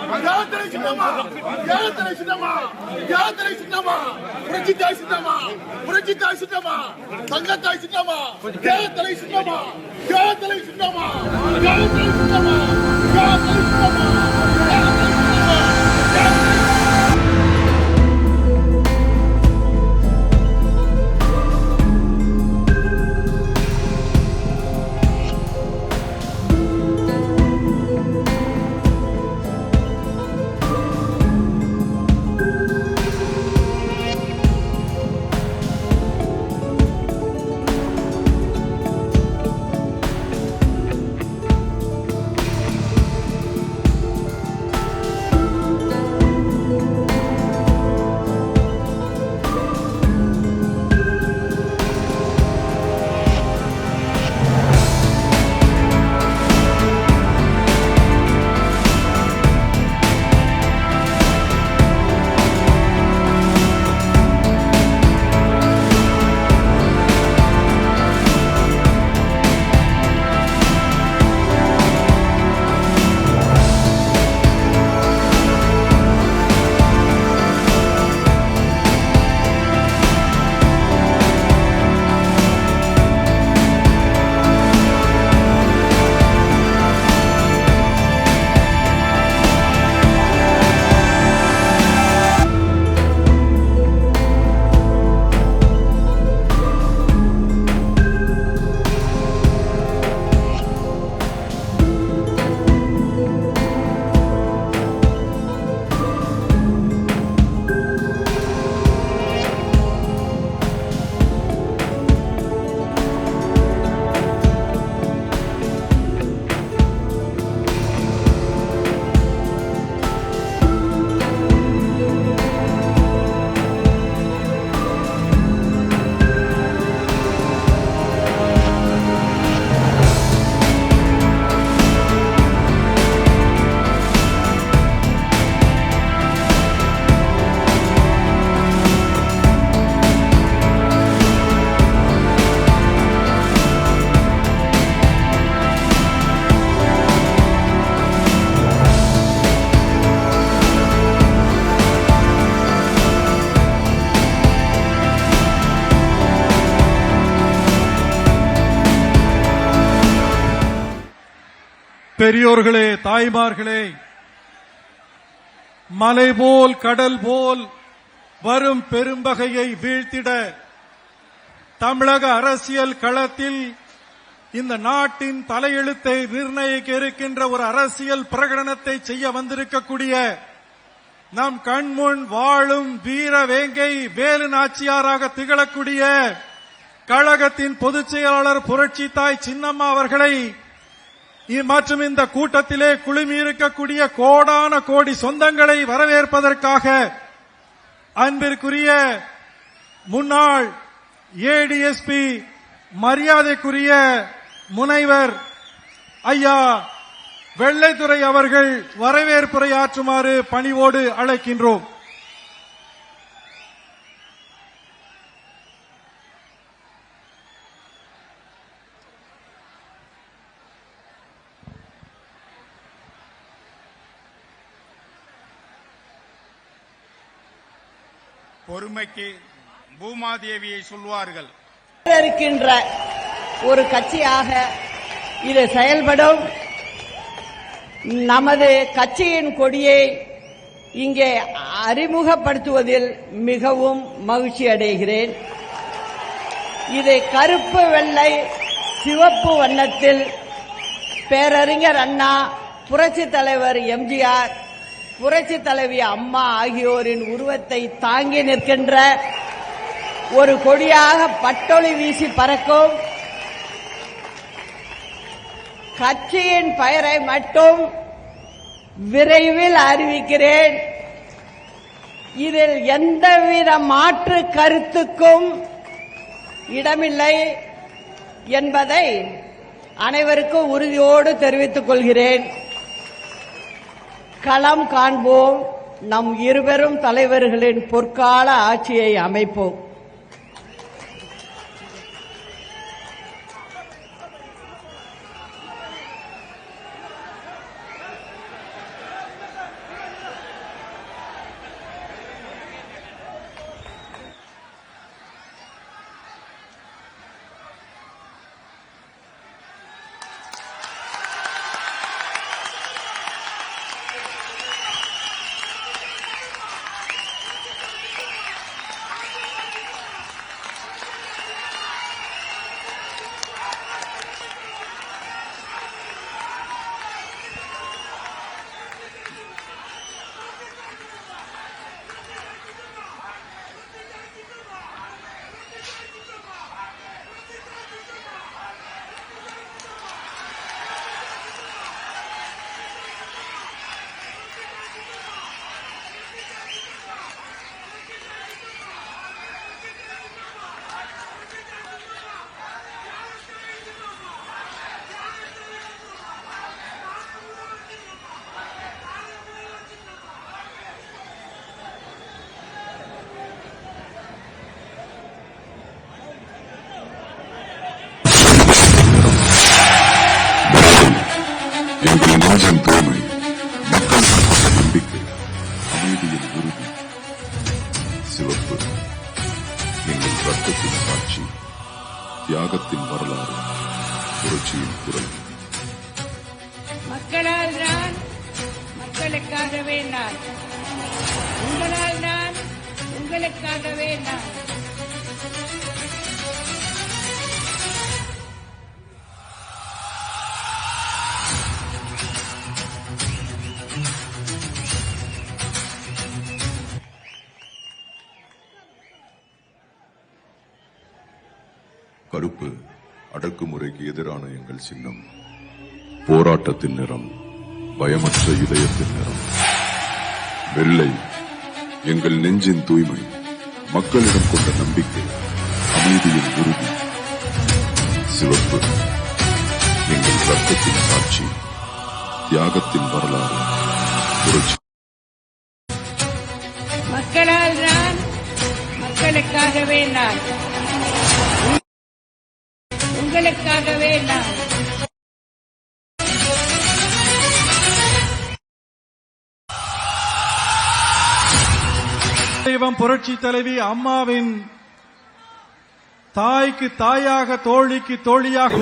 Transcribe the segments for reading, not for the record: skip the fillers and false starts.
யாத்திரை சின்னமா, யாத்திரை சின்னமா, யாத்திரை சின்னமா, புரட்சித்தாய் சின்னமா, புரட்சித்தாய் சின்னமா, தங்கத்தாய் சின்னமா, யாத்திரை சின்னமா, யாத்திரை சின்னமா, யாத்திரை சின்னமா, யாத்திரை சின்னமா, யாத்திரை சின்னமா, யாத்திரை பெரியோர்களே, தாய்மார்களே, மலை போல் கடல் போல் வரும் பெரும்பகையை வீழ்த்திட தமிழக அரசியல் களத்தில் இந்த நாட்டின் தலையெழுத்தை நிர்ணயிக்க இருக்கின்ற ஒரு அரசியல் பிரகடனத்தை செய்ய வந்திருக்கக்கூடிய நம் கண்முன் வாழும் வீர வேங்கை வேலு நாச்சியாராக திகழக்கூடிய கழகத்தின் பொதுச் செயலாளர் புரட்சித்தாய் சின்னம்மா அவர்களை மற்றும் இந்த கூட்டத்திலே குழுமியிருக்கக்கூடிய கோடான கோடி சொந்தங்களை வரவேற்பதற்காக அன்பிற்குரிய முன்னாள் ஏடிஎஸ்பி மரியாதைக்குரிய முனைவர் ஐயா வெள்ளைத்துறை அவர்கள் வரவேற்புரையாற்றுமாறு பணிவோடு அழைக்கின்றோம். பொறுமைக்கு பூமாதேவியை சொல்வார்கள். இருக்கின்ற ஒரு கட்சியாக இது செயல்படும். நமது கட்சியின் கொடியை இங்கே அறிமுகப்படுத்துவதில் மிகவும் மகிழ்ச்சி அடைகிறேன். இது கருப்பு, வெள்ளை, சிவப்பு வண்ணத்தில் பேரறிஞர் அண்ணா, புரட்சித் தலைவர் எம்ஜிஆர், புரட்சி தலைவி அம்மா ஆகியோரின் உருவத்தை தாங்கி நிற்கின்ற ஒரு கொடியாக பட்டொளி வீசி பறக்கும். கட்சியின் பெயரை மட்டும் விரைவில் அறிவிக்கிறேன். இதில் எந்தவித மாற்று கருத்துக்கும் இடமில்லை என்பதை அனைவருக்கும் உறுதியோடு தெரிவித்துக் கொள்கிறேன். களம் காண்போம், நம் இருவரும் தலைவர்களின் பொற்கால ஆட்சியை அமைப்போம். தியாகத்தின் வரலாறு, புரட்சியின் குரல். மக்களால் நான், மக்களுக்காகவே நான், உங்களால் நான், உங்களுக்காகவே நான். கருப்பு அடக்குமுறைக்கு எதிரான எங்கள் சின்னம். போராட்டத்தின் நிறம், பயமற்ற இதயத்தின் நிறம். வெள்ளை எங்கள் நெஞ்சின் தூய்மை, மக்களிடம் கொண்ட நம்பிக்கை, அமைதியின் உறுதி. சிவப்பு எங்கள் ரத்தத்தின் சாட்சி, தியாகத்தின் வரலாறு, புரட்சி. மக்களால் நான், மக்களுக்காகவே நான், உங்களுக்காகவே நான். தெய்வம் புரட்சி தலைவி அம்மாவின் தாய்க்கு தாயாக, தோழிக்கு தோழியாக.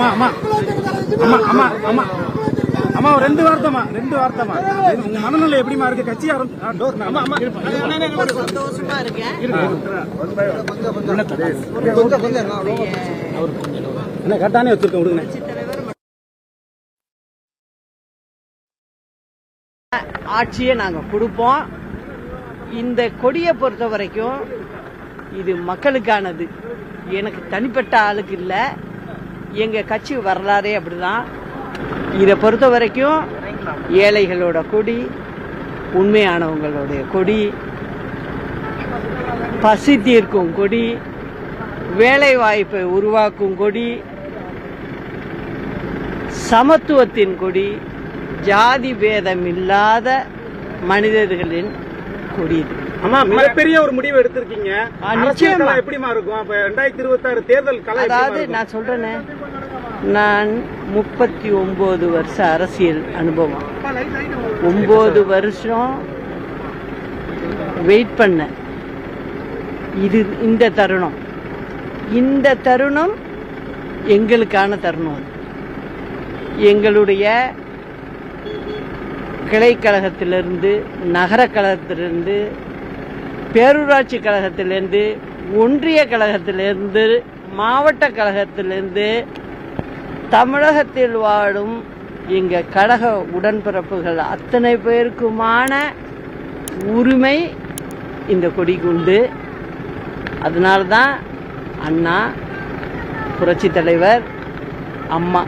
அம்மா ஒரு 2 வார்த்தைமா உங்க மனநிலை எப்படிமா இருக்கு? கட்சி சந்தோஷமா இருக்கேன். கரெக்டானே வச்சிருக்கேன் விடுங்க. ஆட்சியை நாங்க கொடுப்போம். இந்த கொடியை பொறுத்த வரைக்கும் இது மக்களுக்கானது, எனக்கு தனிப்பட்ட ஆளுக்கு இல்ல. எங்க கட்சி வரலாறே அப்படிதான். இதை பொறுத்த வரைக்கும் ஏழைகளோட கொடி, உண்மையானவங்களுடைய கொடி, பசி தீர்க்கும் கொடி, வேலை வாய்ப்பை உருவாக்கும் கொடி, சமத்துவத்தின் கொடி, ஜாதி பேதம் இல்லாத மனிதர்களின் கொடி இது. அம்மா மிகப்பெரிய ஒரு முடிவு எடுத்திருக்கீங்க. நிச்சயமா எப்படிமா இருக்கும் 2026 தேர்தல் கலை? அதாவது நான் சொல்றேனே, நான் 39 வருஷ அரசியல் அனுபவம், 9 வருஷம் வெயிட் பண்ண. இது இந்த தருணம் எங்களுக்கான தருணம். எங்களுடைய கிளை கழகத்திலிருந்து, நகர கழகத்திலிருந்து, பேரூராட்சி கழகத்திலிருந்து, ஒன்றிய கழகத்திலிருந்து, மாவட்ட கழகத்திலிருந்து, தமிழகத்தில் வாழும் எங்க கழக உடன்பிறப்புகள் அத்தனை பேருக்குமான உரிமை இந்த கொடிக்கு உண்டு. அதனால்தான் அண்ணா, புரட்சி தலைவர், அம்மா